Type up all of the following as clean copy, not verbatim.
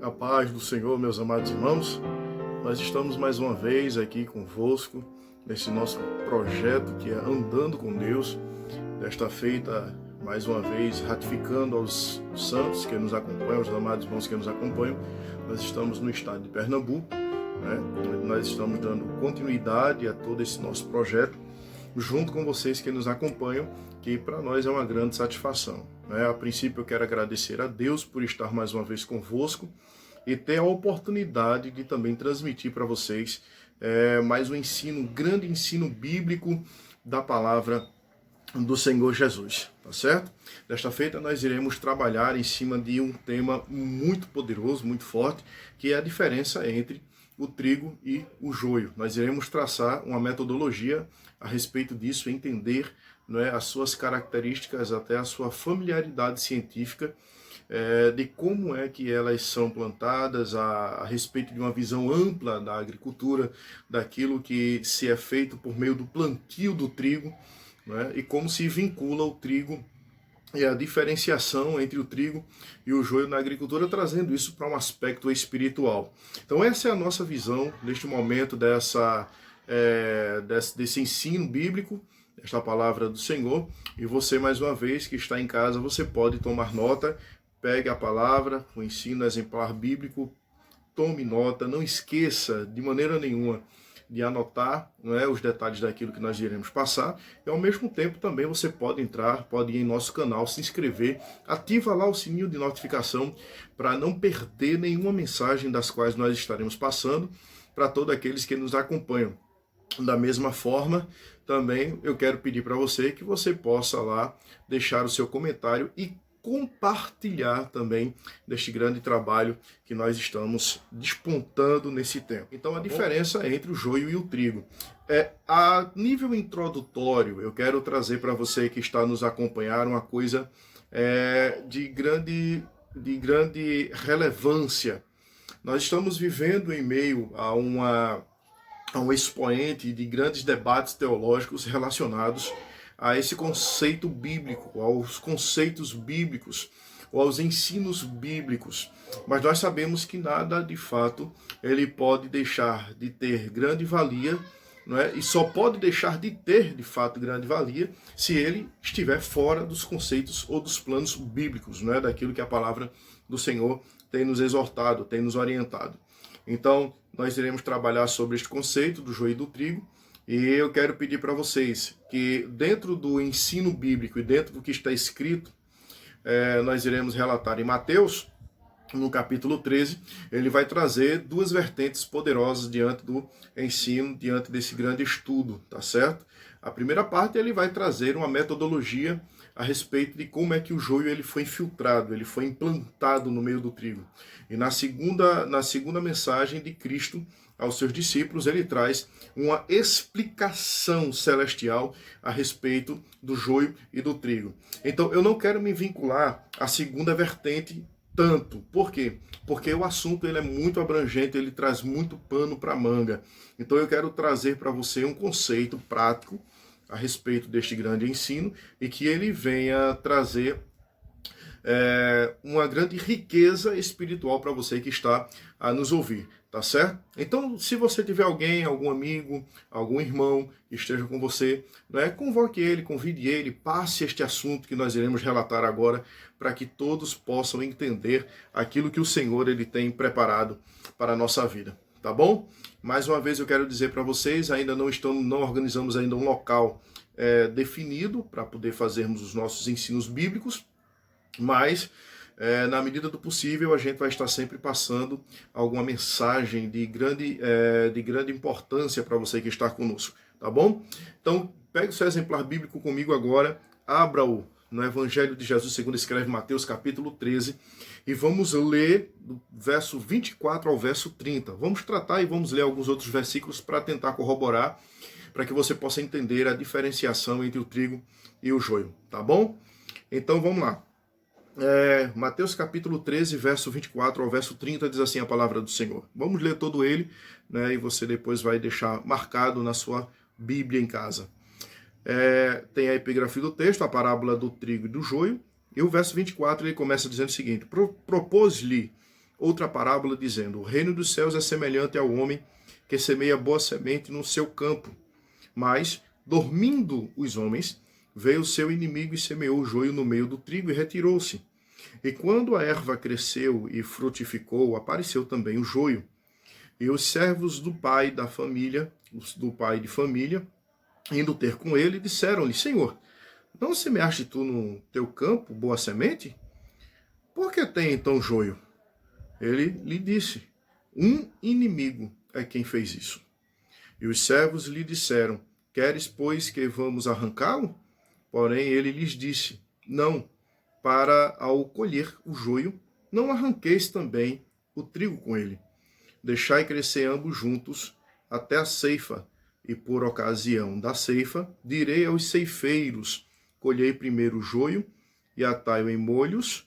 A paz do Senhor, meus amados irmãos. Nós estamos mais uma vez aqui convosco nesse nosso projeto que é Andando com Deus. Desta feita, mais uma vez, ratificando aos santos que nos acompanham, os amados irmãos que nos acompanham. Nós estamos no estado de Pernambuco, né? Nós estamos dando continuidade a todo esse nosso projeto, junto com vocês que nos acompanham, que para nós é uma grande satisfação. A princípio eu quero agradecer a Deus por estar mais uma vez convosco e ter a oportunidade de também transmitir para vocês mais um ensino, um grande ensino bíblico da palavra do Senhor Jesus, tá certo? Desta feita nós iremos trabalhar em cima de um tema muito poderoso, muito forte, que é a diferença entre o trigo e o joio. Nós iremos traçar uma metodologia a respeito disso, entender, as suas características, até a sua familiaridade científica, de como é que elas são plantadas, a respeito de uma visão ampla da agricultura, daquilo que se é feito por meio do plantio do trigo, e como se vincula o trigo e a diferenciação entre o trigo e o joio na agricultura, trazendo isso para um aspecto espiritual. Então essa é a nossa visão neste momento desse ensino bíblico, esta palavra do Senhor. E você, mais uma vez, que está em casa, você pode tomar nota, pegue a palavra, o ensino exemplar bíblico, tome nota, não esqueça de maneira nenhuma de anotar os detalhes daquilo que nós iremos passar, e ao mesmo tempo também você pode ir em nosso canal, se inscrever, ativa lá o sininho de notificação para não perder nenhuma mensagem das quais nós estaremos passando para todos aqueles que nos acompanham. Da mesma forma, também eu quero pedir para você que você possa lá deixar o seu comentário e compartilhar também deste grande trabalho que nós estamos despontando nesse tempo. Então a diferença entre o joio e o trigo. A nível introdutório, eu quero trazer para você que está nos acompanhando uma coisa de grande relevância. Nós estamos vivendo em meio a um expoente de grandes debates teológicos relacionados a esse conceito bíblico, aos conceitos bíblicos, ou aos ensinos bíblicos. Mas nós sabemos que nada, de fato, ele pode deixar de ter grande valia, e só pode deixar de ter, de fato, grande valia, se ele estiver fora dos conceitos ou dos planos bíblicos, daquilo que a palavra do Senhor tem nos exortado, tem nos orientado. Então, nós iremos trabalhar sobre este conceito do joio e do trigo, e eu quero pedir para vocês que dentro do ensino bíblico e dentro do que está escrito, nós iremos relatar em Mateus, no capítulo 13, ele vai trazer duas vertentes poderosas diante do ensino, diante desse grande estudo, tá certo? A primeira parte ele vai trazer uma metodologia a respeito de como é que o joio ele foi infiltrado, ele foi implantado no meio do trigo. E na segunda mensagem de Cristo aos seus discípulos, ele traz uma explicação celestial a respeito do joio e do trigo. Então eu não quero me vincular à segunda vertente tanto. Por quê? Porque o assunto ele é muito abrangente, ele traz muito pano para manga. Então eu quero trazer para você um conceito prático a respeito deste grande ensino e que ele venha trazer uma grande riqueza espiritual para você que está a nos ouvir, tá certo? Então, se você tiver alguém, algum amigo, algum irmão que esteja com você, convoque ele, convide ele, passe este assunto que nós iremos relatar agora, para que todos possam entender aquilo que o Senhor ele tem preparado para a nossa vida, tá bom? Mais uma vez eu quero dizer para vocês, ainda não organizamos ainda um local definido para poder fazermos os nossos ensinos bíblicos, mas na medida do possível a gente vai estar sempre passando alguma mensagem de grande importância para você que está conosco, tá bom? Então pegue o seu exemplar bíblico comigo agora, abra-o no Evangelho de Jesus segundo escreve Mateus capítulo 13 e vamos ler do verso 24 ao verso 30. Vamos tratar e vamos ler alguns outros versículos para tentar corroborar, para que você possa entender a diferenciação entre o trigo e o joio, tá bom? Então vamos lá. Mateus capítulo 13, verso 24 ao verso 30, diz assim a palavra do Senhor. Vamos ler todo ele, e você depois vai deixar marcado na sua Bíblia em casa. Tem a epigrafia do texto, a parábola do trigo e do joio, e o verso 24 ele começa dizendo o seguinte: propôs-lhe outra parábola dizendo: o reino dos céus é semelhante ao homem que semeia boa semente no seu campo. Mas, dormindo os homens, veio o seu inimigo e semeou o joio no meio do trigo e retirou-se. E quando a erva cresceu e frutificou, apareceu também o joio. E os servos do pai da família, do pai de família, indo ter com ele, disseram-lhe: Senhor, não semeaste tu no teu campo boa semente? Por que tem então joio? Ele lhe disse: um inimigo é quem fez isso. E os servos lhe disseram: queres, pois, que vamos arrancá-lo? Porém ele lhes disse: não, para ao colher o joio, não arranqueis também o trigo com ele. Deixai crescer ambos juntos até a ceifa, e por ocasião da ceifa, direi aos ceifeiros: colhei primeiro o joio e atai-o em molhos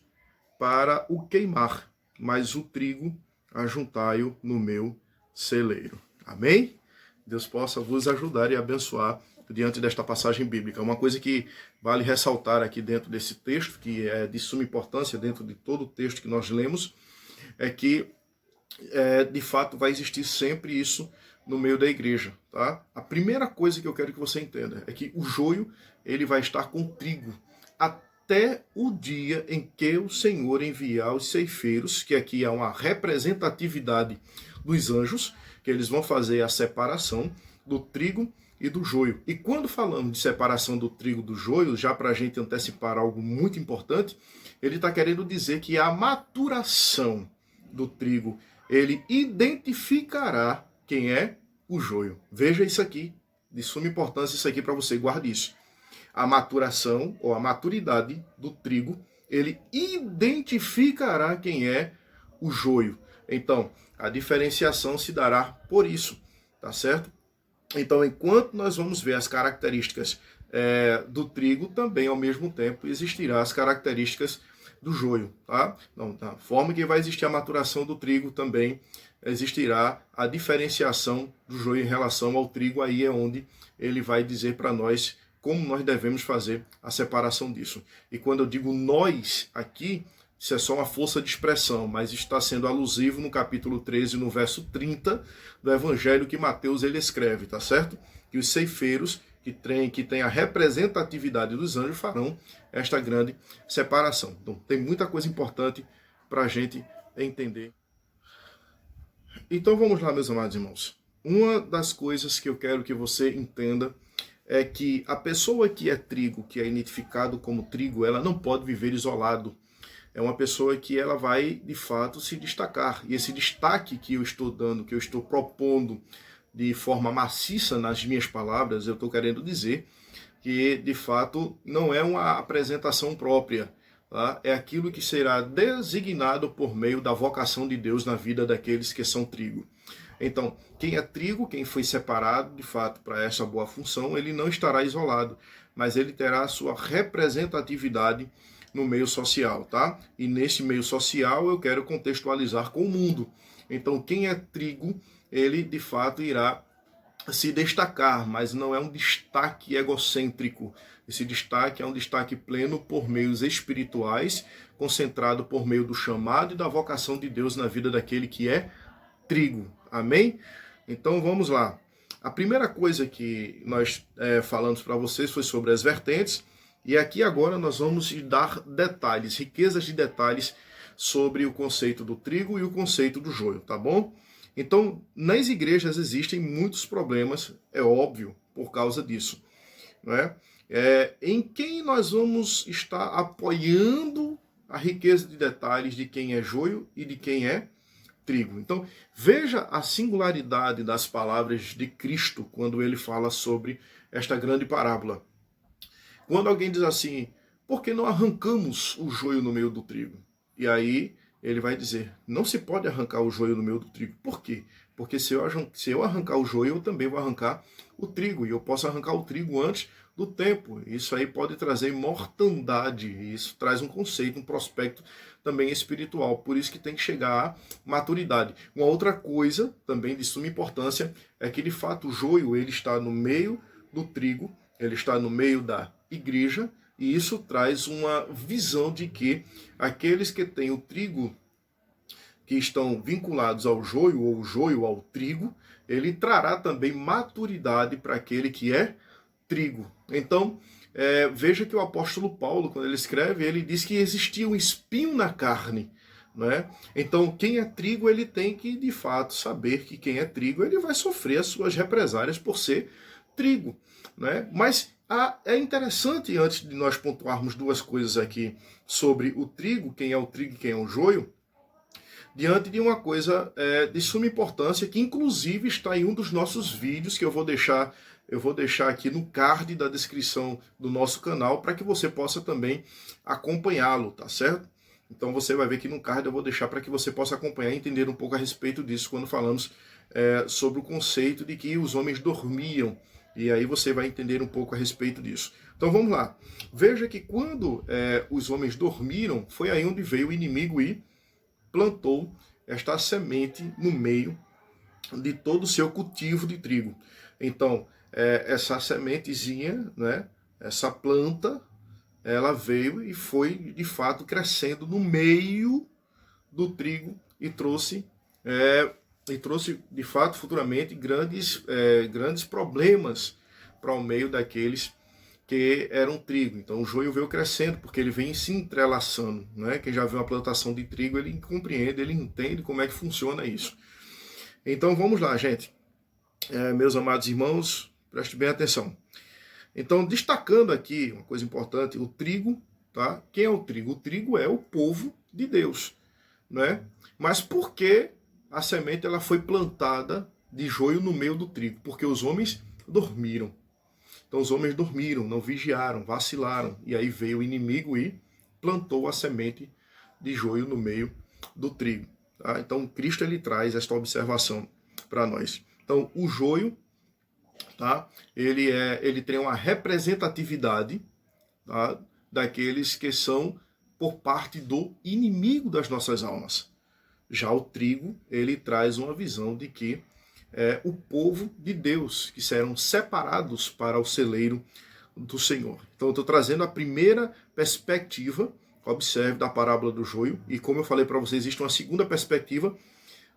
para o queimar, mas o trigo ajuntai-o no meu celeiro. Amém? Deus possa vos ajudar e abençoar diante desta passagem bíblica. Uma coisa que vale ressaltar aqui dentro desse texto, que é de suma importância dentro de todo o texto que nós lemos, é que de fato vai existir sempre isso no meio da igreja, tá? A primeira coisa que eu quero que você entenda é que o joio, ele vai estar com o trigo até o dia em que o Senhor enviar os ceifeiros, que aqui é uma representatividade dos anjos, que eles vão fazer a separação do trigo e do joio. E quando falamos de separação do trigo e do joio, já para a gente antecipar algo muito importante, ele está querendo dizer que a maturação do trigo, ele identificará quem é o joio. Veja isso aqui, de suma importância isso aqui para você, guarde isso. A maturação, ou a maturidade do trigo, ele identificará quem é o joio. Então, a diferenciação se dará por isso, tá certo? Então, enquanto nós vamos ver as características do trigo, também, ao mesmo tempo, existirão as características do joio, tá? Então, da forma que vai existir a maturação do trigo, também existirá a diferenciação do joio em relação ao trigo. Aí é onde ele vai dizer para nós como nós devemos fazer a separação disso. E quando eu digo nós aqui, isso é só uma força de expressão, mas está sendo alusivo no capítulo 13, no verso 30 do evangelho que Mateus ele escreve, tá certo? Que os ceifeiros que tem a representatividade dos anjos farão esta grande separação. Então, tem muita coisa importante para a gente entender. Então, vamos lá, meus amados irmãos. Uma das coisas que eu quero que você entenda é que a pessoa que é trigo, que é identificado como trigo, ela não pode viver isolado. É uma pessoa que ela vai, de fato, se destacar. E esse destaque que eu estou dando, que eu estou propondo de forma maciça nas minhas palavras, eu estou querendo dizer que, de fato, não é uma apresentação própria. Tá? É aquilo que será designado por meio da vocação de Deus na vida daqueles que são trigo. Então, quem é trigo, quem foi separado, de fato, para essa boa função, ele não estará isolado, mas ele terá a sua representatividade no meio social, tá? E nesse meio social eu quero contextualizar com o mundo. Então, quem é trigo, ele de fato irá se destacar, mas não é um destaque egocêntrico. Esse destaque é um destaque pleno por meios espirituais, concentrado por meio do chamado e da vocação de Deus na vida daquele que é trigo. Amém? Então vamos lá. A primeira coisa que nós falamos para vocês foi sobre as vertentes. E aqui agora nós vamos dar detalhes, riquezas de detalhes sobre o conceito do trigo e o conceito do joio, tá bom? Então, nas igrejas existem muitos problemas, é óbvio, por causa disso, não é? Em quem nós vamos estar apoiando a riqueza de detalhes de quem é joio e de quem é trigo. Então, veja a singularidade das palavras de Cristo quando ele fala sobre esta grande parábola. Quando alguém diz assim, por que não arrancamos o joio no meio do trigo? E aí ele vai dizer, não se pode arrancar o joio no meio do trigo. Por quê? Porque se eu arrancar o joio, eu também vou arrancar o trigo. E eu posso arrancar o trigo antes do tempo. Isso aí pode trazer mortandade. Isso traz um conceito, um prospecto também espiritual. Por isso que tem que chegar à maturidade. Uma outra coisa, também de suma importância, é que de fato o joio ele está no meio do trigo, ele está no meio da igreja, e isso traz uma visão de que aqueles que têm o trigo que estão vinculados ao joio, ou o joio ao trigo, ele trará também maturidade para aquele que é trigo. Então, veja que o apóstolo Paulo, quando ele escreve, ele diz que existia um espinho na carne. Né? Então, quem é trigo, ele tem que, de fato, saber que quem é trigo, ele vai sofrer as suas represálias por ser trigo. Né? Mas é interessante, antes de nós pontuarmos duas coisas aqui sobre o trigo, quem é o trigo e quem é o joio, diante de uma coisa de suma importância, que inclusive está em um dos nossos vídeos, que eu vou deixar aqui no card da descrição do nosso canal, para que você possa também acompanhá-lo, tá certo? Então você vai ver que no card eu vou deixar para que você possa acompanhar e entender um pouco a respeito disso, quando falamos sobre o conceito de que os homens dormiam. E aí você vai entender um pouco a respeito disso. Então vamos lá. Veja que quando os homens dormiram, foi aí onde veio o inimigo e plantou esta semente no meio de todo o seu cultivo de trigo. Então, essa sementezinha, né, essa planta, ela veio e foi, de fato, crescendo no meio do trigo e trouxe, de fato, futuramente, grandes problemas para o meio daqueles que eram trigo. Então o joio veio crescendo, porque ele vem se entrelaçando. Né? Quem já viu uma plantação de trigo, ele compreende, ele entende como é que funciona isso. Então vamos lá, gente. Meus amados irmãos, prestem bem atenção. Então, destacando aqui uma coisa importante, o trigo, tá? Quem é o trigo? O trigo é o povo de Deus, né? Mas por que a semente ela foi plantada de joio no meio do trigo? Porque os homens dormiram. Então os homens dormiram, não vigiaram, vacilaram. E aí veio o inimigo e plantou a semente de joio no meio do trigo. Tá? Então Cristo ele traz esta observação para nós. Então o joio, tá? ele tem uma representatividade, tá? Daqueles que são por parte do inimigo das nossas almas. Já o trigo, ele traz uma visão de que o povo de Deus, que serão separados para o celeiro do Senhor. Então eu estou trazendo a primeira perspectiva, observe, da parábola do joio, e como eu falei para vocês, existe uma segunda perspectiva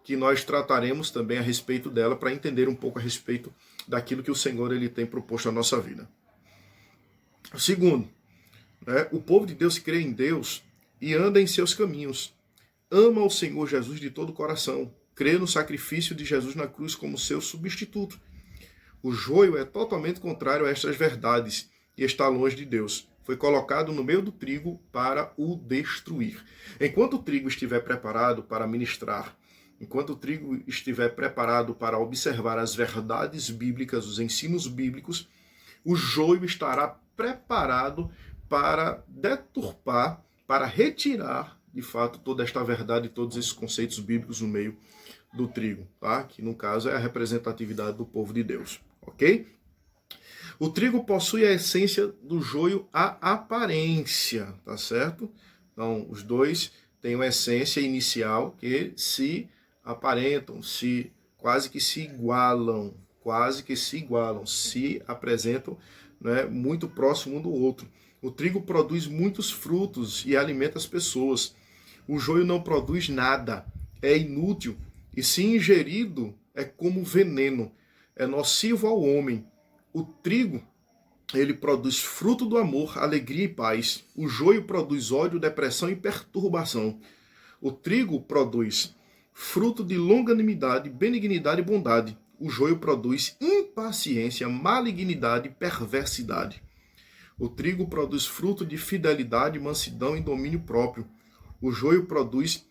que nós trataremos também a respeito dela, para entender um pouco a respeito daquilo que o Senhor ele tem proposto à nossa vida. Segundo, o povo de Deus crê em Deus e anda em seus caminhos, ama o Senhor Jesus de todo o coração, crê no sacrifício de Jesus na cruz como seu substituto. O joio é totalmente contrário a estas verdades e está longe de Deus. Foi colocado no meio do trigo para o destruir. Enquanto o trigo estiver preparado para ministrar, enquanto o trigo estiver preparado para observar as verdades bíblicas, os ensinos bíblicos, o joio estará preparado para deturpar, para retirar, de fato, toda esta verdade e todos esses conceitos bíblicos no meio do trigo, tá? Que no caso é a representatividade do povo de Deus, ok? O trigo possui a essência do joio, a aparência, tá certo? Então, os dois têm uma essência inicial que se aparentam, quase que se igualam, se apresentam, né, muito próximo um do outro. O trigo produz muitos frutos e alimenta as pessoas. O joio não produz nada, é inútil e, se ingerido, é como veneno, é nocivo ao homem. O trigo, ele produz fruto do amor, alegria e paz. O joio produz ódio, depressão e perturbação. O trigo produz fruto de longanimidade, benignidade e bondade. O joio produz impaciência, malignidade e perversidade. O trigo produz fruto de fidelidade, mansidão e domínio próprio. O joio produz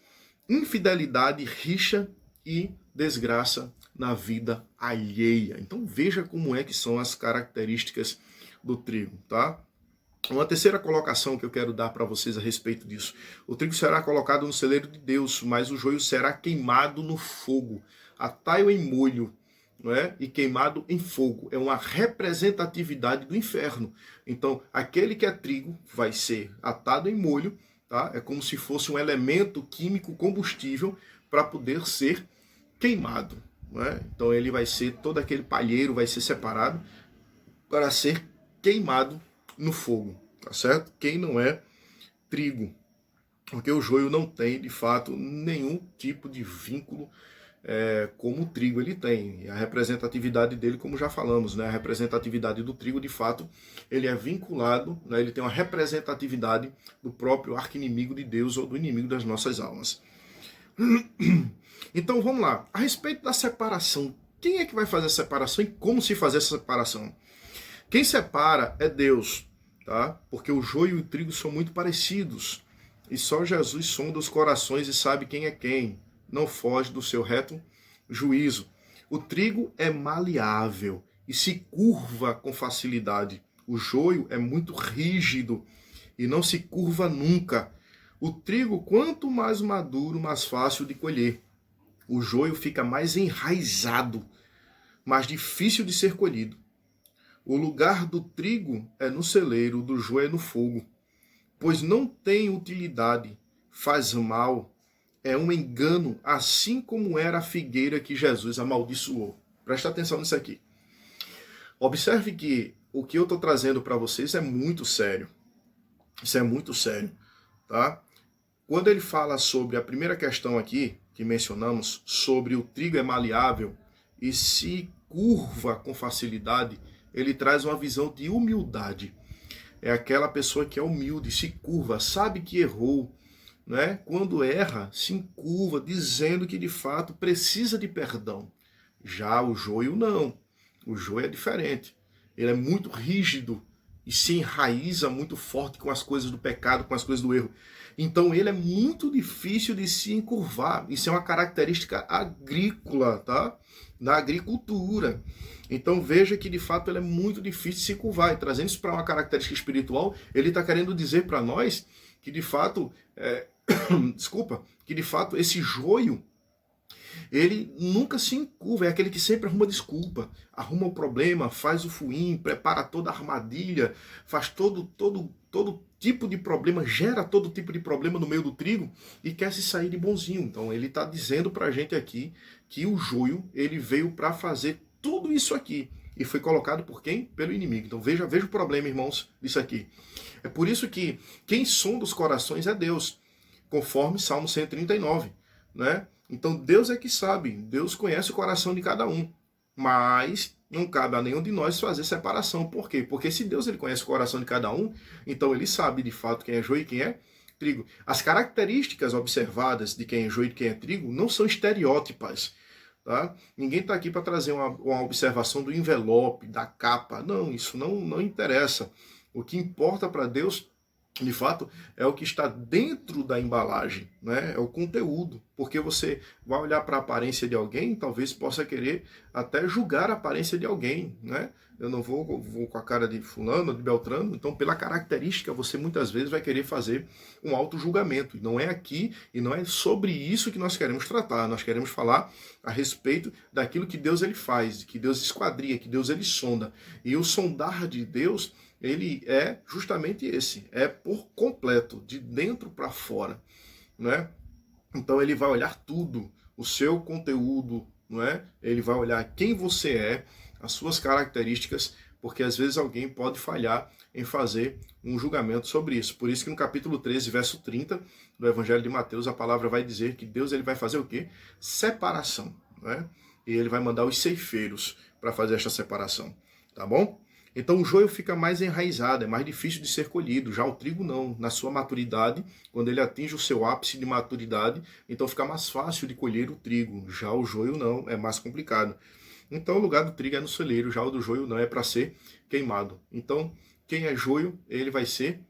infidelidade, rixa e desgraça na vida alheia. Então veja como é que são as características do trigo, tá? Uma terceira colocação que eu quero dar para vocês a respeito disso. O trigo será colocado no celeiro de Deus, mas o joio será queimado no fogo, atado em molho, não é? E queimado em fogo. É uma representatividade do inferno. Então, aquele que é trigo vai ser atado em molho, tá? É como se fosse um elemento químico combustível para poder ser queimado. Não é? Então, ele vai ser, todo aquele palheiro vai ser separado para ser queimado no fogo, tá certo? Quem não é trigo. porque o joio não tem, de fato, nenhum tipo de vínculo como o trigo ele tem. E a representatividade dele, como já falamos, né? A representatividade do trigo, de fato, ele é vinculado, né? Ele tem uma representatividade do próprio arqui-inimigo de Deus ou do inimigo das nossas almas. Então vamos lá. A respeito da separação, quem é que vai fazer a separação e como se fazer essa separação? Quem separa é Deus, tá? Porque o joio e o trigo são muito parecidos. E só Jesus sonda os corações e sabe quem é quem. Não foge do seu reto juízo. O trigo é maleável e se curva com facilidade. O joio é muito rígido e não se curva nunca. O trigo, quanto mais maduro, mais fácil de colher. O joio fica mais enraizado, mais difícil de ser colhido. O lugar do trigo é no celeiro, do joio é no fogo. Pois não tem utilidade, faz mal, é um engano, assim como era a figueira que Jesus amaldiçoou. Presta atenção nisso aqui. Observe que o que eu estou trazendo para vocês é muito sério. Isso é muito sério, tá? Quando ele fala sobre a primeira questão aqui, que mencionamos, sobre o trigo é maleável e se curva com facilidade, ele traz uma visão de humildade. É aquela pessoa que é humilde, se curva, sabe que errou, né? Quando erra, se encurva, dizendo que de fato precisa de perdão. Já o joio não. O joio é diferente. Ele é muito rígido e se enraiza muito forte com as coisas do pecado, com as coisas do erro. Então ele é muito difícil de se encurvar. Isso é uma característica agrícola, tá? Na agricultura. Então veja que de fato ele é muito difícil de se curvar. E trazendo isso para uma característica espiritual, ele está querendo dizer para nós que de fato, que de fato esse joio, ele nunca se encurva, é aquele que sempre arruma desculpa, arruma o problema, faz o fuim, prepara toda a armadilha, faz todo tipo de problema, gera todo tipo de problema no meio do trigo e quer se sair de bonzinho. Então ele está dizendo para a gente aqui que o joio, ele veio para fazer tudo isso aqui. E foi colocado por quem? Pelo inimigo. Então veja o problema, irmãos, disso aqui. É por isso que quem sonda os corações é Deus, conforme Salmo 139, né? Então Deus é que sabe, Deus conhece o coração de cada um, mas não cabe a nenhum de nós fazer separação. Por quê? Porque se Deus ele conhece o coração de cada um, então ele sabe de fato quem é joio e quem é trigo. As características observadas de quem é joio e quem é trigo não são estereótipas. Tá? Ninguém está aqui para trazer uma observação do envelope, da capa. Não, isso não interessa. O que importa para Deus, de fato, é o que está dentro da embalagem, né? É o conteúdo. Porque você vai olhar para a aparência de alguém, talvez possa querer até julgar a aparência de alguém, né? Eu não vou com a cara de fulano, de Beltrano, então pela característica você muitas vezes vai querer fazer um auto-julgamento. E não é aqui e não é sobre isso que nós queremos tratar. Nós queremos falar a respeito daquilo que Deus ele faz, que Deus esquadria, que Deus ele sonda. E o sondar de Deus, ele é justamente esse, é por completo, de dentro para fora, né? Então ele vai olhar tudo, o seu conteúdo, não é? Ele vai olhar quem você é, as suas características, porque às vezes alguém pode falhar em fazer um julgamento sobre isso. Por isso que no capítulo 13, verso 30 do Evangelho de Mateus, a palavra vai dizer que Deus ele vai fazer o quê? Separação, né? E ele vai mandar os ceifeiros para fazer esta separação, tá bom? Então o joio fica mais enraizado, é mais difícil de ser colhido. Já o trigo não, na sua maturidade, quando ele atinge o seu ápice de maturidade, então fica mais fácil de colher o trigo. Já o joio não, é mais complicado. Então o lugar do trigo é no celeiro, já o do joio não, é para ser queimado. Então quem é joio, ele vai ser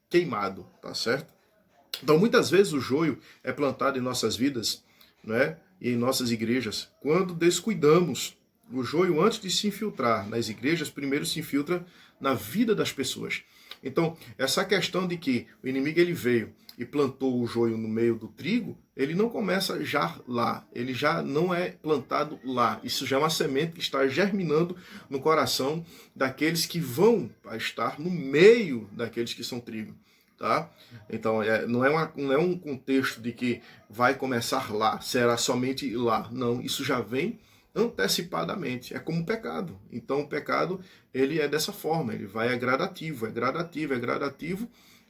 queimado, tá certo? Então muitas vezes o joio é plantado em nossas vidas, né, e em nossas igrejas, quando descuidamos. O joio, antes de se infiltrar nas igrejas, primeiro se infiltra na vida das pessoas. Então, essa questão de que o inimigo ele veio e plantou o joio no meio do trigo, ele não começa já lá, ele já não é plantado lá. Isso já é uma semente que está germinando no coração daqueles que vão estar no meio daqueles que são trigo. Tá? Então, não é um contexto de que vai começar lá, será somente lá. Não, isso já vem antecipadamente, é como o pecado. Então o pecado ele é dessa forma, ele vai gradativo,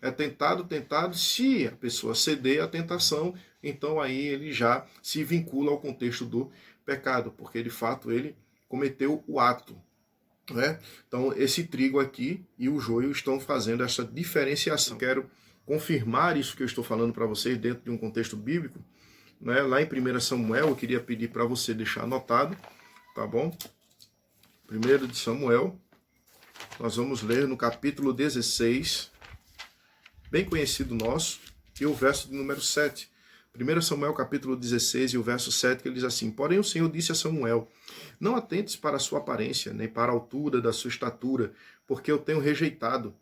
é tentado, se a pessoa ceder à tentação, então aí ele já se vincula ao contexto do pecado, porque de fato ele cometeu o ato. Né? Então esse trigo aqui e o joio estão fazendo essa diferenciação. Quero confirmar isso que eu estou falando para vocês dentro de um contexto bíblico. Né? Lá em 1 Samuel, eu queria pedir para você deixar anotado, tá bom? 1 de Samuel, nós vamos ler no capítulo 16, bem conhecido nosso, e o verso de número 7. 1 Samuel capítulo 16 e o verso 7, que ele diz assim: Porém o Senhor disse a Samuel: Não atentes para a sua aparência, nem para a altura da sua estatura, porque eu tenho rejeitado.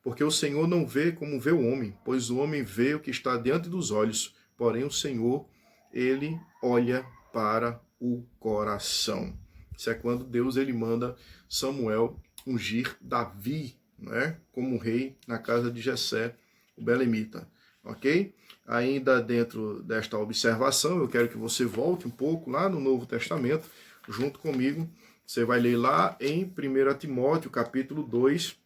Porque o Senhor não vê como vê o homem, pois o homem vê o que está diante dos olhos, porém o Senhor, ele olha para o coração. Isso é quando Deus ele manda Samuel ungir Davi, né, como rei na casa de Jessé, o belemita, ok? Ainda dentro desta observação, eu quero que você volte um pouco lá no Novo Testamento, junto comigo. Você vai ler lá em 1 Timóteo, capítulo 2,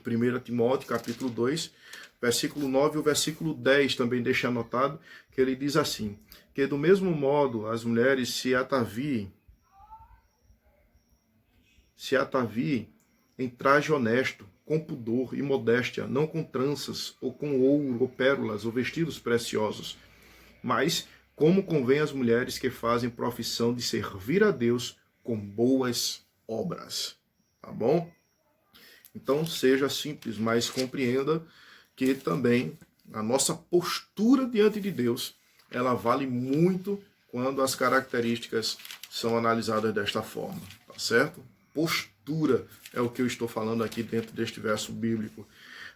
1 Timóteo, capítulo 2, versículo 9 e o versículo 10, também deixa anotado, que ele diz assim: que do mesmo modo as mulheres se ataviem em traje honesto, com pudor e modéstia, não com tranças, ou com ouro, ou pérolas, ou vestidos preciosos, mas como convém às mulheres que fazem profissão de servir a Deus com boas obras. Tá bom? Então seja simples, mas compreenda que também a nossa postura diante de Deus, ela vale muito quando as características são analisadas desta forma, tá certo? Postura é o que eu estou falando aqui dentro deste verso bíblico.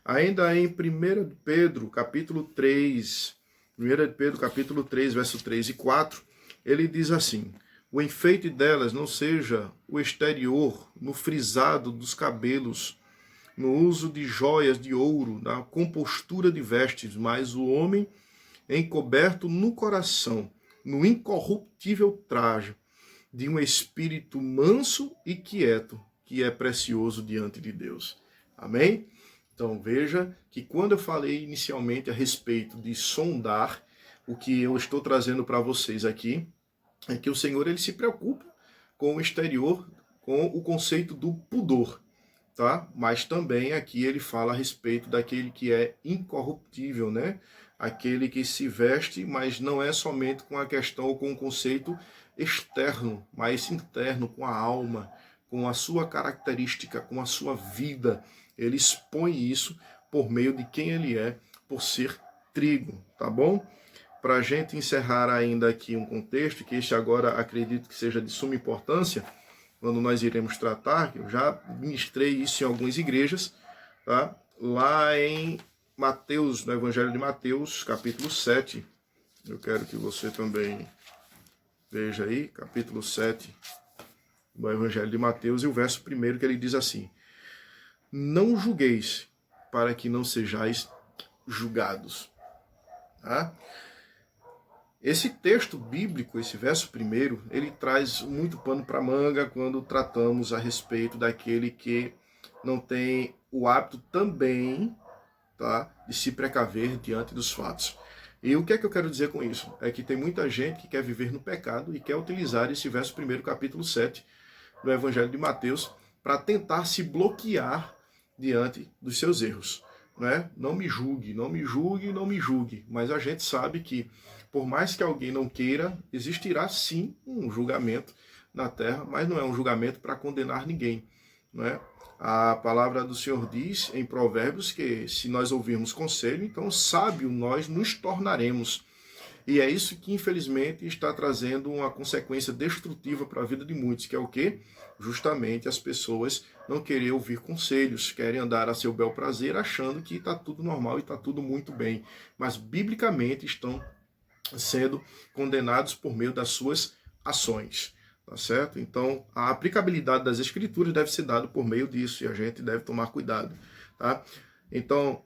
Ainda em 1 Pedro, capítulo 3, 1 Pedro, capítulo 3, verso 3 e 4, ele diz assim: o enfeite delas não seja o exterior, no frisado dos cabelos, no uso de joias de ouro, na compostura de vestes, mas o homem encoberto no coração, no incorruptível traje de um espírito manso e quieto, que é precioso diante de Deus. Amém? Então veja que quando eu falei inicialmente a respeito de sondar, o que eu estou trazendo para vocês aqui é que o Senhor ele se preocupa com o exterior, com o conceito do pudor, tá? Mas também aqui ele fala a respeito daquele que é incorruptível, né? Aquele que se veste, mas não é somente com a questão ou com o conceito externo, mas interno, com a alma, com a sua característica, com a sua vida. Ele expõe isso por meio de quem ele é, por ser trigo, tá bom? Para a gente encerrar ainda aqui um contexto, que este agora acredito que seja de suma importância, quando nós iremos tratar, eu já ministrei isso em algumas igrejas, tá? Lá em Mateus, no Evangelho de Mateus, capítulo 7, eu quero que você também veja aí, capítulo 7 do Evangelho de Mateus, e o verso 1 que ele diz assim: não julgueis, para que não sejais julgados. Tá? Esse texto bíblico, esse verso 1, ele traz muito pano para manga quando tratamos a respeito daquele que não tem o hábito também, tá, de se precaver diante dos fatos. E o que é que eu quero dizer com isso? É que tem muita gente que quer viver no pecado e quer utilizar esse verso 1, capítulo 7 do Evangelho de Mateus para tentar se bloquear diante dos seus erros. Né? Não me julgue, não me julgue, não me julgue. Mas a gente sabe que, por mais que alguém não queira, existirá sim um julgamento na terra, mas não é um julgamento para condenar ninguém. Né? A palavra do Senhor diz em Provérbios que se nós ouvirmos conselho, então sábio nós nos tornaremos. E é isso que, infelizmente, está trazendo uma consequência destrutiva para a vida de muitos, que é o quê? Justamente as pessoas não querem ouvir conselhos, querem andar a seu bel prazer, achando que está tudo normal e está tudo muito bem. Mas, biblicamente, estão sendo condenados por meio das suas ações. Tá certo? Então, a aplicabilidade das escrituras deve ser dada por meio disso, e a gente deve tomar cuidado. Tá? Então,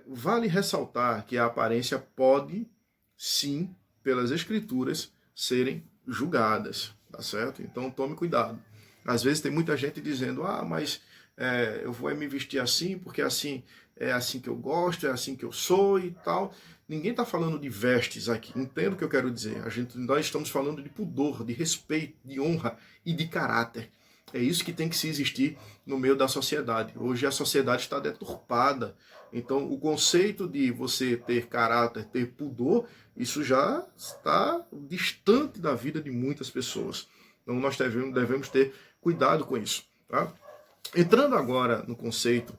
vale ressaltar que a aparência pode, sim, pelas escrituras, serem julgadas, tá certo? Então tome cuidado. Às vezes tem muita gente dizendo, mas eu vou me vestir assim, porque assim é assim que eu gosto, é assim que eu sou e tal. Ninguém está falando de vestes aqui, entendo o que eu quero dizer. Nós estamos falando de pudor, de respeito, de honra e de caráter. É isso que tem que se existir no meio da sociedade. Hoje a sociedade está deturpada. Então o conceito de você ter caráter, ter pudor, isso já está distante da vida de muitas pessoas. Então nós devemos ter cuidado com isso. Tá? Entrando agora no conceito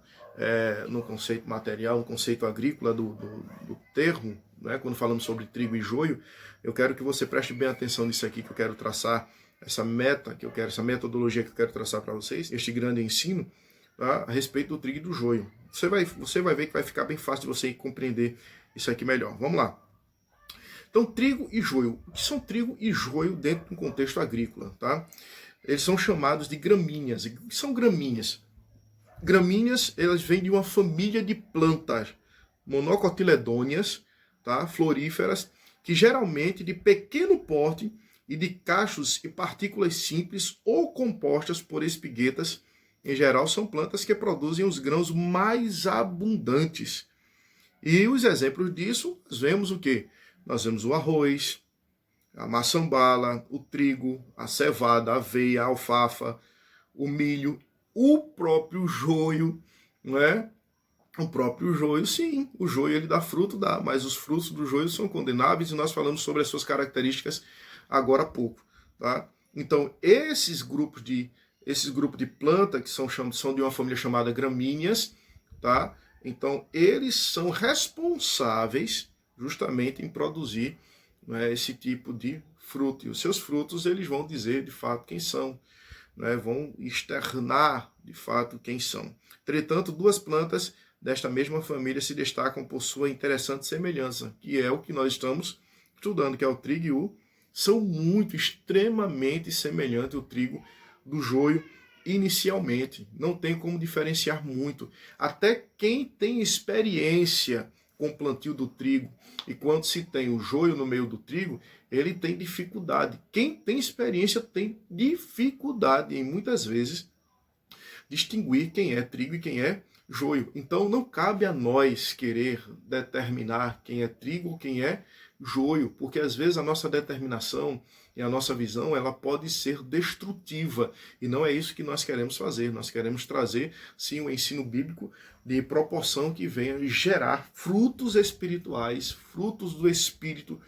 material, no conceito agrícola do termo, né, quando falamos sobre trigo e joio, eu quero que você preste bem atenção nisso aqui que eu quero traçar, essa metodologia que eu quero traçar para vocês, este grande ensino, tá, a respeito do trigo e do joio. Você vai ver que vai ficar bem fácil de você compreender isso aqui melhor. Vamos lá. Então, trigo e joio. O que são trigo e joio dentro de um contexto agrícola? Tá? Eles são chamados de gramíneas. O que são gramíneas? Gramíneas, elas vêm de uma família de plantas monocotiledôneas, tá? Floríferas, que geralmente de pequeno porte e de cachos e partículas simples ou compostas por espiguetas. Em geral, são plantas que produzem os grãos mais abundantes. E os exemplos disso, nós vemos o quê? Nós vemos o arroz, a maçambala, o trigo, a cevada, a aveia, a alfafa, o milho, o próprio joio, não é? O próprio joio, sim, o joio ele dá fruto, dá, mas os frutos do joio são condenáveis e nós falamos sobre as suas características agora há pouco, tá? Então, esses grupos de planta que são de uma família chamada gramíneas, tá? Então, eles são responsáveis justamente em produzir, né, esse tipo de fruto. E os seus frutos, eles vão dizer de fato quem são, né, vão externar de fato quem são. Entretanto, duas plantas desta mesma família se destacam por sua interessante semelhança, que é o que nós estamos estudando, que é o trigo e o são muito, extremamente semelhantes o trigo do joio inicialmente. Não tem como diferenciar muito. Até quem tem experiência com o plantio do trigo e quando se tem o joio no meio do trigo, ele tem dificuldade. Quem tem experiência tem dificuldade em muitas vezes distinguir quem é trigo e quem é joio. Então não cabe a nós querer determinar quem é trigo ou quem é joio, porque às vezes a nossa determinação e a nossa visão ela pode ser destrutiva e não é isso que nós queremos fazer. Nós queremos trazer sim um ensino bíblico de proporção que venha gerar frutos espirituais, frutos do Espírito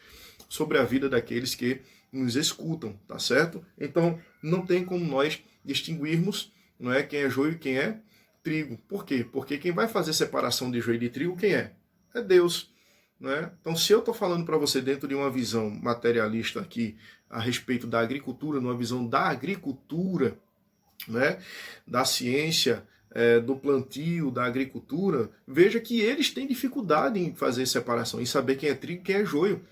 sobre a vida daqueles que nos escutam, tá certo? Então não tem como nós distinguirmos, não é, quem é joio e quem é trigo. Por quê? Porque quem vai fazer separação de joio e de trigo, quem é? É Deus. Né? Então, se eu estou falando para você dentro de uma visão materialista aqui a respeito da agricultura, numa visão da agricultura, né? Da ciência, do plantio, da agricultura, veja que eles têm dificuldade em fazer separação, em saber quem é trigo e quem é joio.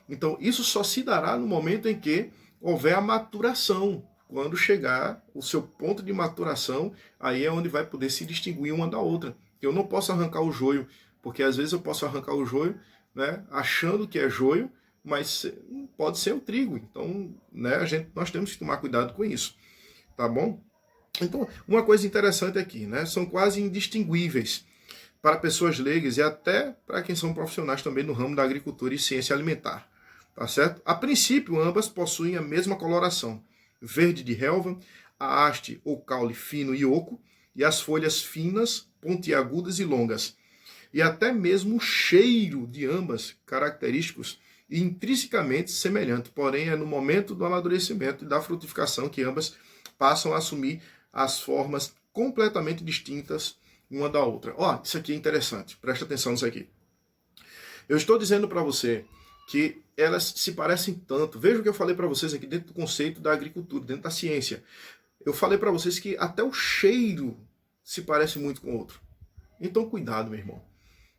Então, isso só se dará no momento em que houver a maturação. Quando chegar o seu ponto de maturação, aí é onde vai poder se distinguir uma da outra. Eu não posso arrancar o joio, porque às vezes eu posso arrancar o joio, né, achando que é joio, mas pode ser o trigo. Então, né, nós temos que tomar cuidado com isso. Tá bom? Então, uma coisa interessante aqui, né, são quase indistinguíveis para pessoas leigas e até para quem são profissionais também no ramo da agricultura e ciência alimentar. Tá certo? A princípio, ambas possuem a mesma coloração. Verde de relva, a haste ou caule fino e oco, e as folhas finas, pontiagudas e longas. E até mesmo o cheiro de ambas característicos e intrinsecamente semelhante, porém é no momento do amadurecimento e da frutificação que ambas passam a assumir as formas completamente distintas uma da outra. Ó, isso aqui é interessante, presta atenção nisso aqui. Eu estou dizendo para você que elas se parecem tanto. Veja o que eu falei para vocês aqui dentro do conceito da agricultura, dentro da ciência. Eu falei para vocês que até o cheiro se parece muito com o outro. Então cuidado, meu irmão.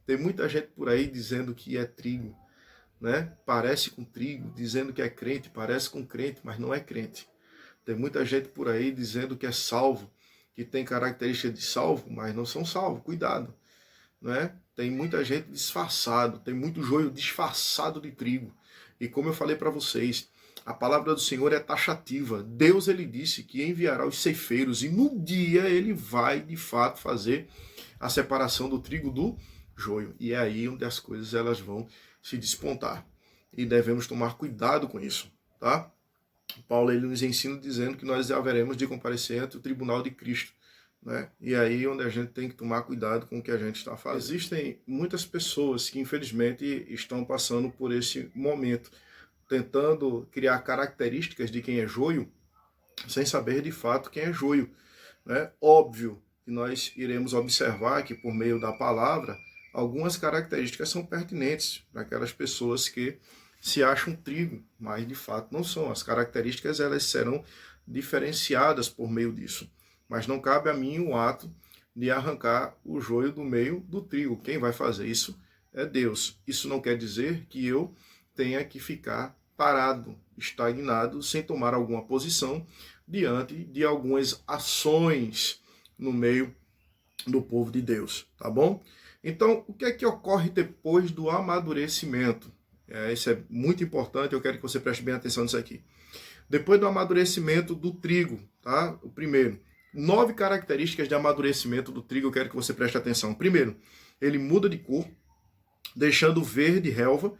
Tem muita gente por aí dizendo que é trigo, né? Parece com trigo, dizendo que é crente, parece com crente, mas não é crente. Tem muita gente por aí dizendo que é salvo, que tem característica de salvo, mas não são salvos. Cuidado, né? Tem muita gente disfarçado, tem muito joio disfarçado de trigo. E como eu falei para vocês, A palavra do Senhor é taxativa. Deus, ele disse que enviará os ceifeiros e no dia ele vai, de fato, fazer a separação do trigo do joio. E é aí onde as coisas elas vão se despontar. E devemos tomar cuidado com isso, tá? Paulo, ele nos ensina dizendo que nós haveremos de comparecer ante o tribunal de Cristo, né? E aí onde a gente tem que tomar cuidado com o que a gente está fazendo. Existem muitas pessoas que, infelizmente, estão passando por esse momento, tentando criar características de quem é joio, sem saber de fato quem é joio, né? Óbvio que nós iremos observar que, por meio da palavra, algumas características são pertinentes para aquelas pessoas que se acham trigo, mas de fato não são. As características elas serão diferenciadas por meio disso. Mas não cabe a mim o ato de arrancar o joio do meio do trigo. Quem vai fazer isso é Deus. Isso não quer dizer que eu tenha que ficar parado, estagnado, sem tomar alguma posição diante de algumas ações no meio do povo de Deus, tá bom? Então, o que é que ocorre depois do amadurecimento? Isso é muito importante, eu quero que você preste bem atenção nisso aqui. Depois do amadurecimento do trigo, tá? O primeiro, 9 características de amadurecimento do trigo, eu quero que você preste atenção. Primeiro, ele muda de cor, deixando verde relva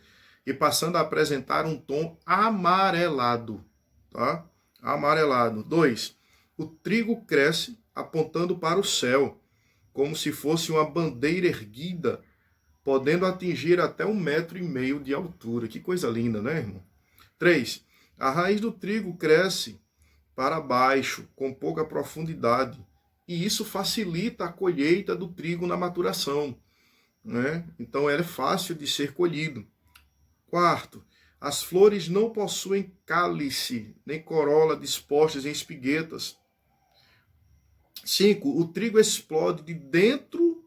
e passando a apresentar um tom amarelado, tá? Amarelado. 2, o trigo cresce apontando para o céu, como se fosse uma bandeira erguida, podendo atingir até 1,5 metro de altura. Que coisa linda, né, irmão? 3, a raiz do trigo cresce para baixo, com pouca profundidade, e isso facilita a colheita do trigo na maturação, né? Então, ele é fácil de ser colhido. 4, as flores não possuem cálice, nem corola dispostas em espiguetas. 5, o trigo explode de dentro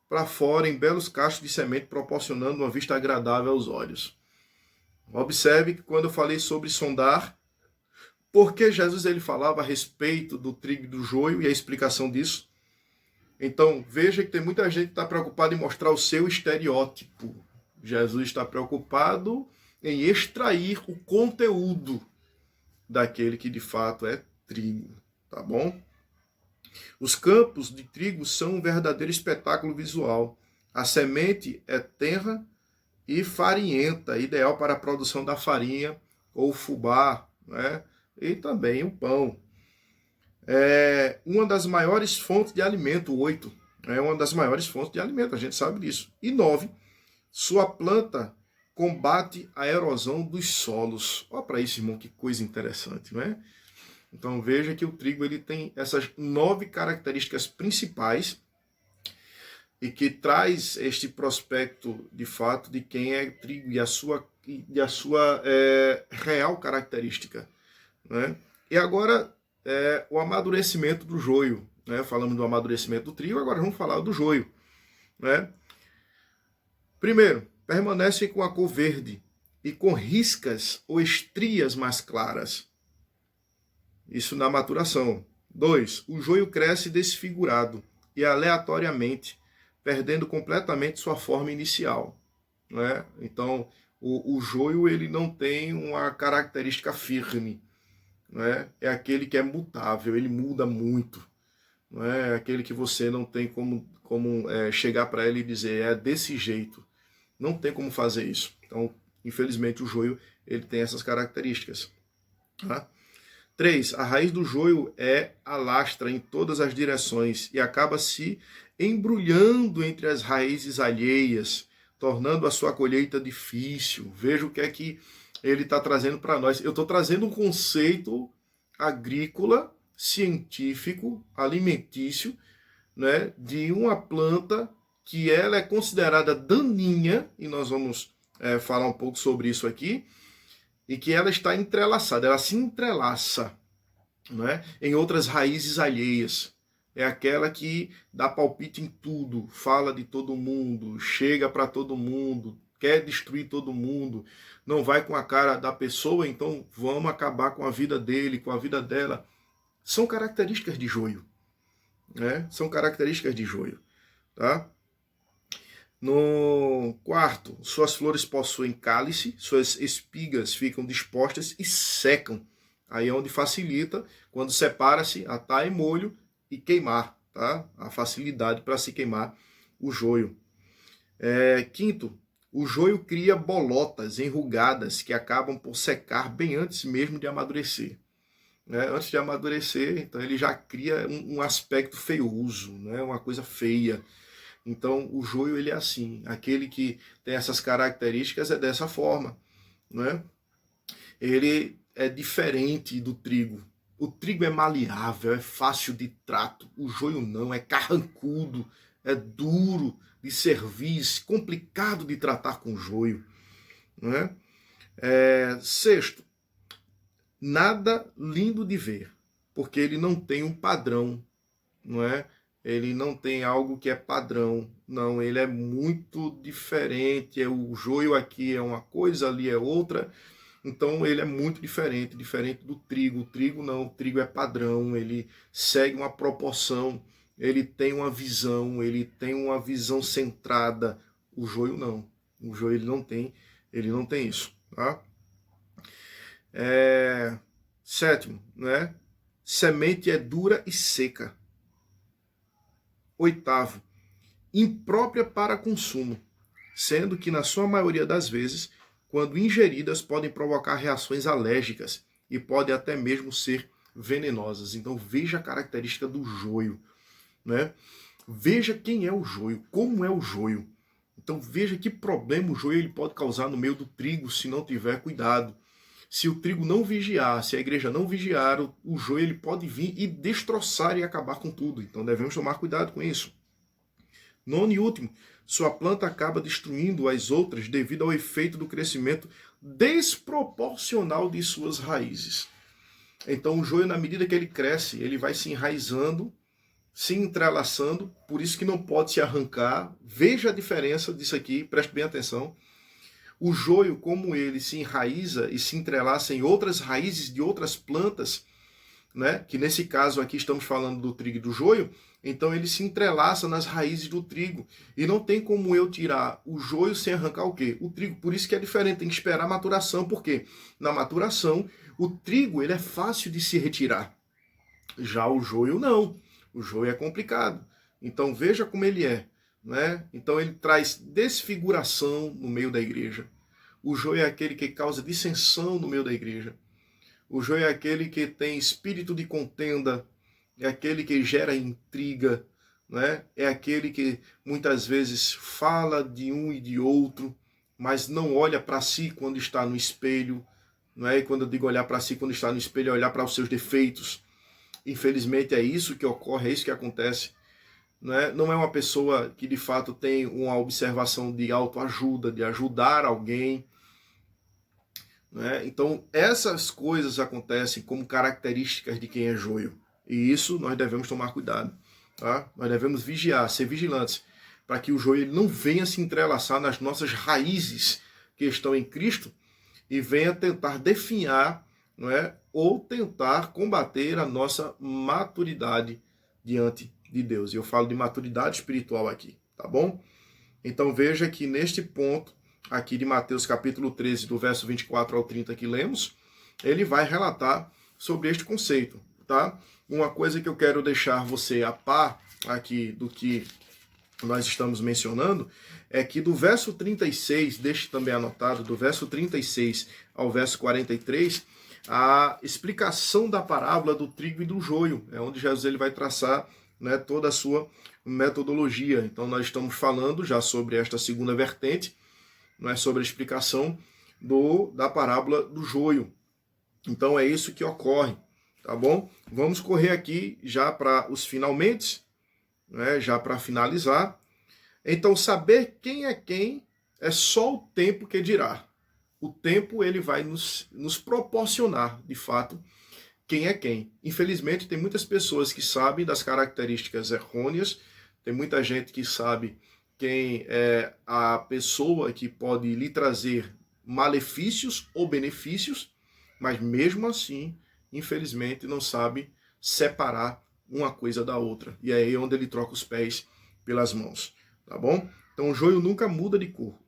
para fora em belos cachos de semente, proporcionando uma vista agradável aos olhos. Observe que quando eu falei sobre sondar, porque Jesus ele falava a respeito do trigo e do joio e a explicação disso. Então, veja que tem muita gente que está preocupada em mostrar o seu estereótipo. Jesus está preocupado em extrair o conteúdo daquele que de fato é trigo, tá bom? Os campos de trigo são um verdadeiro espetáculo visual. A semente é tenra e farinhenta, ideal para a produção da farinha ou fubá, né? E também o pão. É uma das maiores fontes de alimento, 8. É uma das maiores fontes de alimento, a gente sabe disso. E 9, sua planta combate a erosão dos solos. Olha para isso, irmão, que coisa interessante, não é? Então veja que o trigo ele tem essas 9 características principais e que traz este prospecto de fato de quem é trigo e a sua real característica, né? E agora o amadurecimento do joio, né? Falamos do amadurecimento do trigo, agora vamos falar do joio, né? Primeiro, permanecem com a cor verde e com riscas ou estrias mais claras. Isso na maturação. 2, o joio cresce desfigurado e aleatoriamente, perdendo completamente sua forma inicial, né? Então, o joio ele não tem uma característica firme, né? É aquele que é mutável, ele muda muito, não é aquele que você não tem como chegar para ele e dizer é desse jeito. Não tem como fazer isso. Então, infelizmente, o joio ele tem essas características, tá? 3, a raiz do joio é alastra em todas as direções e acaba se embrulhando entre as raízes alheias, tornando a sua colheita difícil. Veja o que é que ele está trazendo para nós. Eu estou trazendo um conceito agrícola, científico, alimentício, né, de uma planta que ela é considerada daninha, e nós vamos falar um pouco sobre isso aqui, e que ela está entrelaçada, ela se entrelaça, né, em outras raízes alheias. É aquela que dá palpite em tudo, fala de todo mundo, chega para todo mundo, quer destruir todo mundo, não vai com a cara da pessoa, então vamos acabar com a vida dele, com a vida dela. São características de joio, né? São características de joio, tá? No quarto, suas flores possuem cálice, suas espigas ficam dispostas e secam. Aí é onde facilita, quando separa-se, atar em molho e queimar, tá? A facilidade para se queimar o joio. Quinto, o joio cria bolotas enrugadas que acabam por secar bem antes mesmo de amadurecer. Né? Antes de amadurecer, então ele já cria um aspecto feioso, né? Uma coisa feia. Então o joio ele é assim, aquele que tem essas características é dessa forma, né? Ele é diferente do trigo. O trigo é maleável, é fácil de trato. O joio não, é carrancudo, é duro de servir, complicado de tratar com joio, né? Sexto, nada lindo de ver, porque ele não tem um padrão, não é? Ele não tem algo que é padrão, não, ele é muito diferente, o joio aqui é uma coisa, ali é outra, então ele é muito diferente, diferente do trigo. O trigo não, o trigo é padrão, ele segue uma proporção, ele tem uma visão centrada. O joio não, o joio ele não tem isso, tá? Sétimo, né? Semente é dura e seca. Oitavo, imprópria para consumo, sendo que na sua maioria das vezes, quando ingeridas, podem provocar reações alérgicas e podem até mesmo ser venenosas. Então veja a característica do joio, né? Veja quem é o joio, como é o joio. Então veja que problema o joio ele pode causar no meio do trigo se não tiver cuidado. Se o trigo não vigiar, se a igreja não vigiar, o joio ele pode vir e destroçar e acabar com tudo. Então devemos tomar cuidado com isso. Nono e último, sua planta acaba destruindo as outras devido ao efeito do crescimento desproporcional de suas raízes. Então o joio, na medida que ele cresce, ele vai se enraizando, se entrelaçando, por isso que não pode se arrancar. Veja a diferença disso aqui, preste bem atenção. O joio, como ele se enraiza e se entrelaça em outras raízes de outras plantas, né? Que nesse caso aqui estamos falando do trigo e do joio, então ele se entrelaça nas raízes do trigo. E não tem como eu tirar o joio sem arrancar o quê? O trigo. Por isso que é diferente, tem que esperar a maturação, porque na maturação o trigo ele é fácil de se retirar. Já o joio não. O joio é complicado. Então veja como ele é, né? Então ele traz desfiguração no meio da igreja. O joio é aquele que causa dissensão no meio da igreja. O joio é aquele que tem espírito de contenda, é aquele que gera intriga, né? É aquele que muitas vezes fala de um e de outro, mas não olha para si quando está no espelho. Não é? E quando eu digo olhar para si quando está no espelho, é olhar para os seus defeitos. Infelizmente é isso que ocorre, é isso que acontece. Não é uma pessoa que de fato tem uma observação de autoajuda, de ajudar alguém. Então essas coisas acontecem como características de quem é joio. E isso nós devemos tomar cuidado. Tá? Nós devemos vigiar, ser vigilantes, para que o joio ele não venha se entrelaçar nas nossas raízes que estão em Cristo e venha tentar definhar, ou tentar combater a nossa maturidade diante de Deus. E eu falo de maturidade espiritual aqui, tá bom? Então veja que neste ponto aqui de Mateus capítulo 13, do verso 24 ao 30 que lemos, ele vai relatar sobre este conceito, tá? Uma coisa que eu quero deixar você a par aqui do que nós estamos mencionando é que do verso 36, deixe também anotado, do verso 36 ao verso 43, a explicação da parábola do trigo e do joio, é onde Jesus ele vai traçar, toda a sua metodologia. Então nós estamos falando já sobre esta segunda vertente, sobre a explicação da parábola do joio. Então é isso que ocorre, tá bom? Vamos correr aqui já para os finalmente, já para finalizar. Então saber quem é só o tempo que dirá. O tempo ele vai nos proporcionar, de fato, quem é quem. Infelizmente tem muitas pessoas que sabem das características errôneas, tem muita gente que sabe quem é a pessoa que pode lhe trazer malefícios ou benefícios, mas mesmo assim, infelizmente, não sabe separar uma coisa da outra. E é aí onde ele troca os pés pelas mãos, tá bom? Então o joio nunca muda de cor.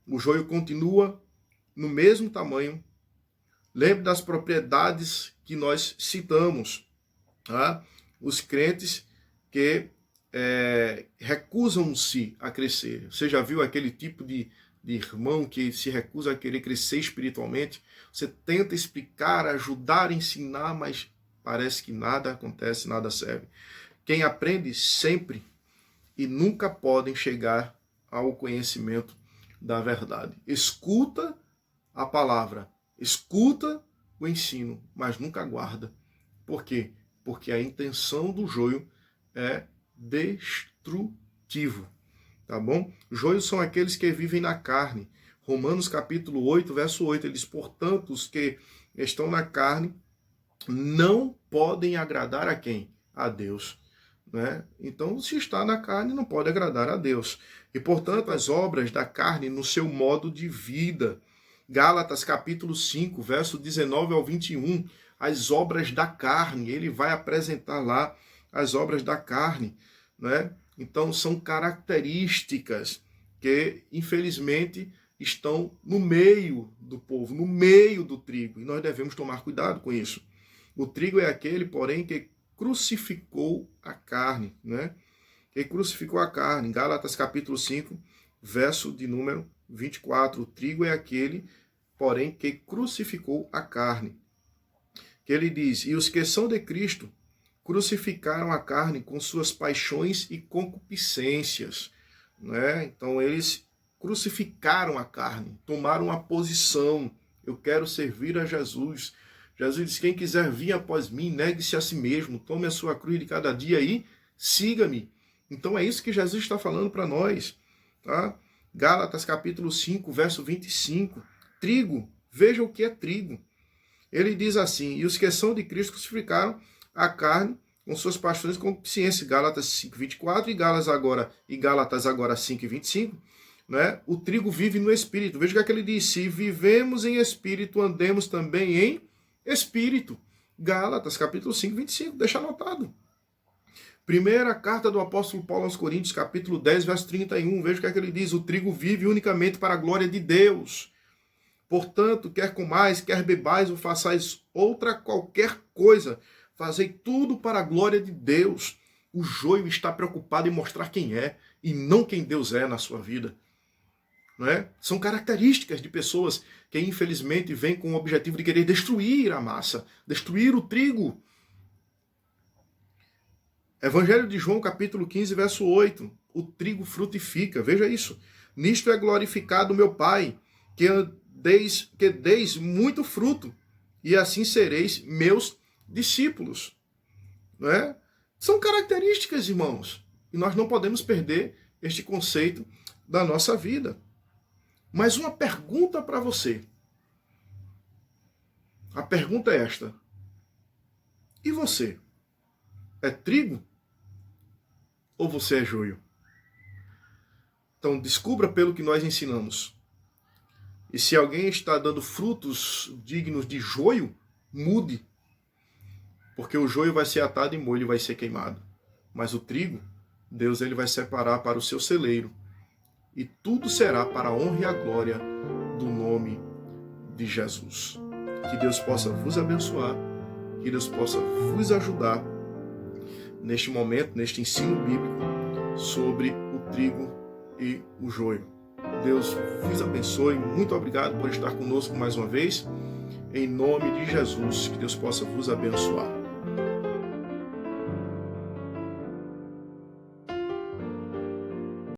O joio continua no mesmo tamanho. Lembre das propriedades que nós citamos. Tá? Os crentes que recusam-se a crescer. Você já viu aquele tipo de irmão que se recusa a querer crescer espiritualmente? Você tenta explicar, ajudar, ensinar, mas parece que nada acontece, nada serve. Quem aprende sempre e nunca podem chegar ao conhecimento da verdade. Escuta a palavra, escuta o ensino, mas nunca guarda. Por quê? Porque a intenção do joio é destrutivo, tá bom? Joios são aqueles que vivem na carne. Romanos capítulo 8, verso 8, ele diz: portanto, os que estão na carne não podem agradar a quem? A Deus. Né? Então, se está na carne, não pode agradar a Deus. E, portanto, as obras da carne no seu modo de vida. Gálatas capítulo 5, verso 19 ao 21, as obras da carne, ele vai apresentar lá as obras da carne, né? Então são características que, infelizmente, estão no meio do povo, no meio do trigo, e nós devemos tomar cuidado com isso. O trigo é aquele, porém, que crucificou a carne, né? Que crucificou a carne. Gálatas capítulo 5, verso de número 24. O trigo é aquele, porém, que crucificou a carne. Que ele diz: e os que são de Cristo crucificaram a carne com suas paixões e concupiscências. Né? Então eles crucificaram a carne, tomaram uma posição. Eu quero servir a Jesus. Jesus disse: quem quiser vir após mim, negue-se a si mesmo, tome a sua cruz de cada dia e siga-me. Então é isso que Jesus está falando para nós. Tá? Gálatas capítulo 5, verso 25. Trigo, veja o que é trigo. Ele diz assim: e os que são de Cristo crucificaram a carne com suas paixões e concupiscências. Gálatas 5, 24 e Gálatas agora 5, 25. Né? O trigo vive no Espírito. Veja o que ele diz: se vivemos em Espírito, andemos também em Espírito. Gálatas capítulo 5, 25. Deixa anotado. Primeira carta do apóstolo Paulo aos Coríntios, capítulo 10, verso 31. Veja o que ele diz: o trigo vive unicamente para a glória de Deus. Portanto, quer comais, quer bebais ou façais outra qualquer coisa, fazei tudo para a glória de Deus. O joio está preocupado em mostrar quem é e não quem Deus é na sua vida. Não é? São características de pessoas que, infelizmente, vêm com o objetivo de querer destruir a massa, destruir o trigo. Evangelho de João, capítulo 15, verso 8. O trigo frutifica. Veja isso. Nisto é glorificado o meu Pai, que deis muito fruto, e assim sereis meus discípulos. Não é? São características, irmãos, e nós não podemos perder este conceito da nossa vida. Mas uma pergunta para você. A pergunta é esta: e você? É trigo? Ou você é joio? Então descubra pelo que nós ensinamos. E se alguém está dando frutos dignos de joio, mude. Porque o joio vai ser atado em molho e vai ser queimado. Mas o trigo, Deus ele vai separar para o seu celeiro. E tudo será para a honra e a glória do nome de Jesus. Que Deus possa vos abençoar. Que Deus possa vos ajudar neste momento, neste ensino bíblico sobre o trigo e o joio. Deus vos abençoe. Muito obrigado por estar conosco mais uma vez. Em nome de Jesus, que Deus possa vos abençoar.